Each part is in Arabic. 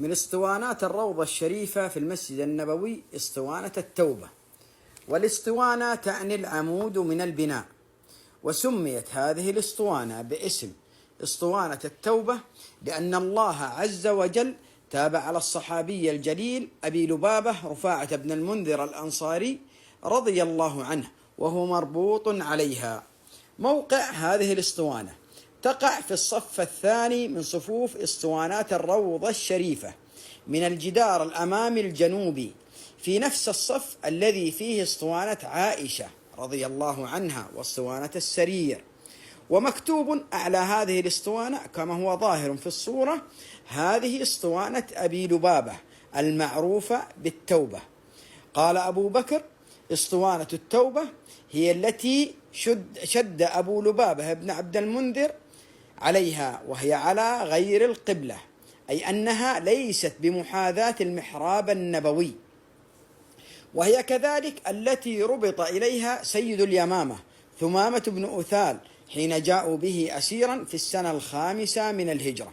من اسطوانات الروضة الشريفة في المسجد النبوي اسطوانة التوبة. والاسطوانة تعني العمود من البناء، وسميت هذه الاسطوانة باسم اسطوانة التوبة لأن الله عز وجل تاب على الصحابي الجليل أبي لبابة رفاعة بن المنذر الأنصاري رضي الله عنه، وهو مربوط عليها. موقع هذه الاسطوانة تقع في الصف الثاني من صفوف اسطوانات الروضة الشريفة من الجدار الأمامي الجنوبي، في نفس الصف الذي فيه اسطوانة عائشة رضي الله عنها واسطوانة السرير. ومكتوب أعلى هذه الاسطوانة كما هو ظاهر في الصورة: هذه اسطوانة أبي لبابة المعروفة بالتوبة. قال أبو بكر: اسطوانة التوبة هي التي شد أبو لبابة بن عبد المنذر عليها، وهي على غير القبلة، أي أنها ليست بمحاذاة المحراب النبوي، وهي كذلك التي ربط إليها سيد اليمامة ثمامة بن أثال حين جاءوا به أسيرا في السنة 5 من الهجرة.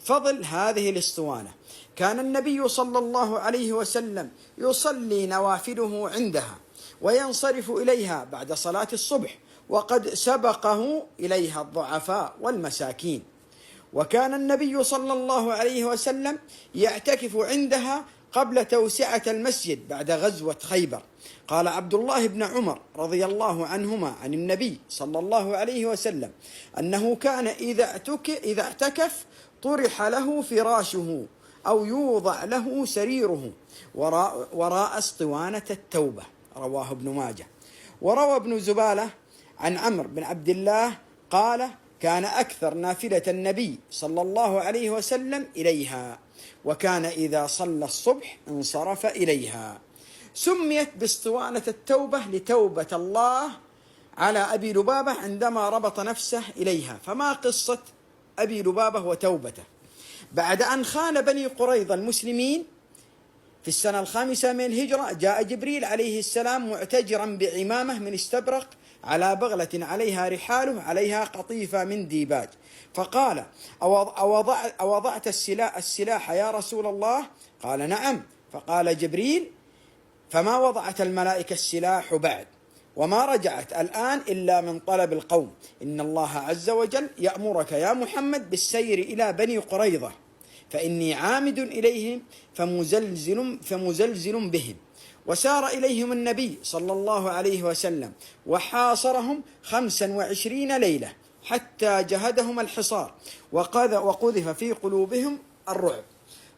فضل هذه الاسطوانة: كان النبي صلى الله عليه وسلم يصلي نوافله عندها وينصرف إليها بعد صلاة الصبح، وقد سبقه إليها الضعفاء والمساكين. وكان النبي صلى الله عليه وسلم يعتكف عندها قبل توسعة المسجد بعد غزوة خيبر. قال عبد الله بن عمر رضي الله عنهما عن النبي صلى الله عليه وسلم أنه كان إذا اعتكف طرح له فراشه أو يوضع له سريره وراء اسطوانة التوبة. رواه ابن ماجه. وروى ابن زبالة عن عمرو بن عبد الله قال: كان أكثر نافلة النبي صلى الله عليه وسلم إليها، وكان إذا صلى الصبح انصرف إليها. سميت باسطوانة التوبة لتوبة الله على أبي لبابة عندما ربط نفسه إليها. فما قصة أبي لبابة وتوبته؟ بعد أن خان بني قريظة المسلمين في السنة 5 من الهجرة، جاء جبريل عليه السلام معتجرا بعمامة من استبرق على بغلة عليها رحاله عليها قطيفة من ديباج، فقال: أوضعت السلاح يا رسول الله؟ قال: نعم. فقال جبريل: فما وضعت الملائكة السلاح بعد، وما رجعت الآن إلا من طلب القوم. إن الله عز وجل يأمرك يا محمد بالسير إلى بني قريظة، فإني عامد إليهم فمزلزل بهم. وسار إليهم النبي صلى الله عليه وسلم وحاصرهم 25 ليلة حتى جهدهم الحصار وقذف في قلوبهم الرعب.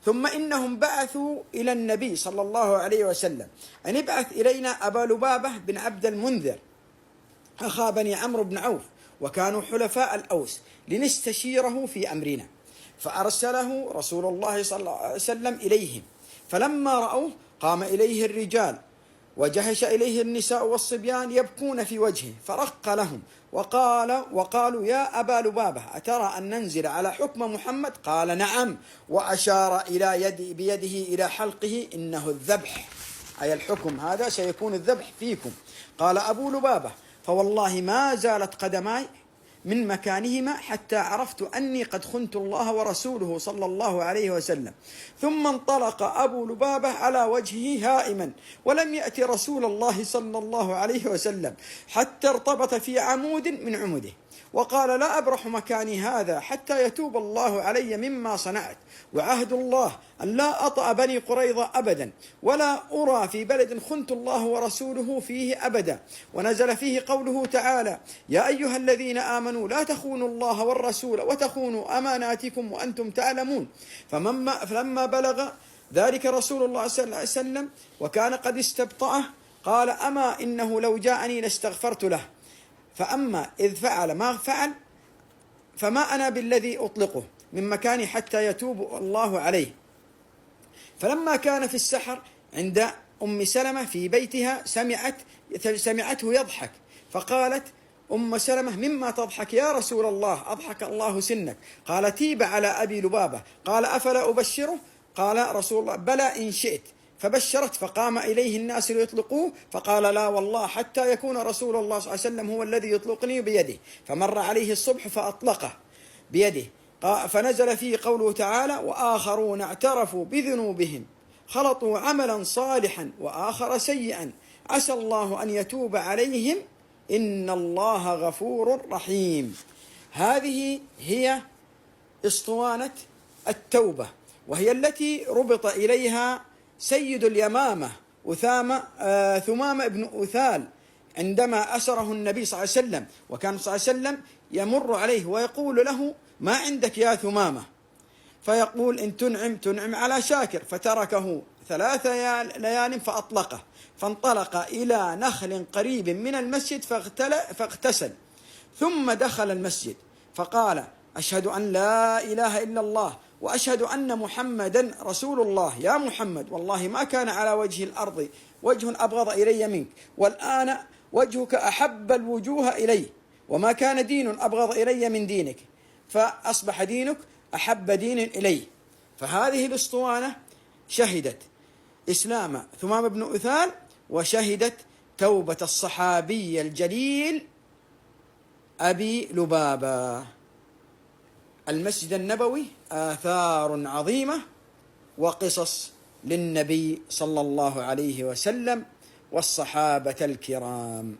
ثم إنهم بعثوا إلى النبي صلى الله عليه وسلم أن ابعث إلينا أبا لبابة بن عبد المنذر أخا بني عمرو بن عوف، وكانوا حلفاء الأوس، لنستشيره في أمرنا. فأرسله رسول الله صلى الله عليه وسلم إليهم، فلما رأوه قام إليه الرجال وجهش إليه النساء والصبيان يبكون في وجهه، فرق لهم وقالوا: يا أبا لبابة، أترى أن ننزل على حكم محمد؟ قال: نعم. وأشار بيده إلى حلقه: إنه الذبح، أي الحكم هذا سيكون الذبح فيكم. قال أبو لبابة: فوالله ما زالت قدماي من مكانهما حتى عرفت أني قد خنت الله ورسوله صلى الله عليه وسلم. ثم انطلق أبو لبابة على وجهه هائما، ولم يأتي رسول الله صلى الله عليه وسلم حتى ارتبط في عمود من عمده، وقال: لا أبرح مكاني هذا حتى يتوب الله علي مما صنعت، وعهد الله أن لا أطأ بني قريظة أبدا، ولا أرى في بلد خنت الله ورسوله فيه أبدا. ونزل فيه قوله تعالى: يا أيها الذين آمنوا لا تخونوا الله والرسول وتخونوا أماناتكم وأنتم تعلمون. فلما بلغ ذلك رسول الله صلى الله عليه وسلم وكان قد استبطأه، قال: أما إنه لو جاءني لاستغفرت له، فأما إذ فعل ما فعل فما أنا بالذي أطلقه من مكاني حتى يتوب الله عليه. فلما كان في السحر عند أم سلمة في بيتها سمعته يضحك، فقالت أم سلمة: مما تضحك يا رسول الله؟ أضحك الله سنك. قال: تيب على أبي لبابة. قال: أفلا أبشره؟ قال رسول الله: بلى إن شئت. فبشرت، فقام إليه الناس ليطلقوه، فقال: لا والله حتى يكون رسول الله صلى الله عليه وسلم هو الذي يطلقني بيده. فمر عليه الصبح فأطلقه بيده، فنزل فيه قوله تعالى: وآخرون اعترفوا بذنوبهم خلطوا عملا صالحا وآخر سيئا عسى الله أن يتوب عليهم إن الله غفور رحيم. هذه هي اسطوانة التوبة، وهي التي ربط إليها سيد اليمامة ثمامة بن أثال عندما أسره النبي صلى الله عليه وسلم، وكان صلى الله عليه وسلم يمر عليه ويقول له: ما عندك يا ثمامة؟ فيقول: إن تنعم على شاكر. فتركه 3 ليال فأطلقه، فانطلق إلى نخل قريب من المسجد فاغتسل، ثم دخل المسجد فقال: أشهد أن لا إله إلا الله وأشهد أن محمدا رسول الله. يا محمد، والله ما كان على وجه الأرض وجه أبغض إلي منك، والآن وجهك أحب الوجوه إلي، وما كان دين أبغض إلي من دينك، فأصبح دينك أحب دين إلي. فهذه الأسطوانة شهدت إسلام ثمامة بن أثال، وشهدت توبة الصحابي الجليل أبي لبابة. المسجد النبوي آثار عظيمة وقصص للنبي صلى الله عليه وسلم والصحابة الكرام.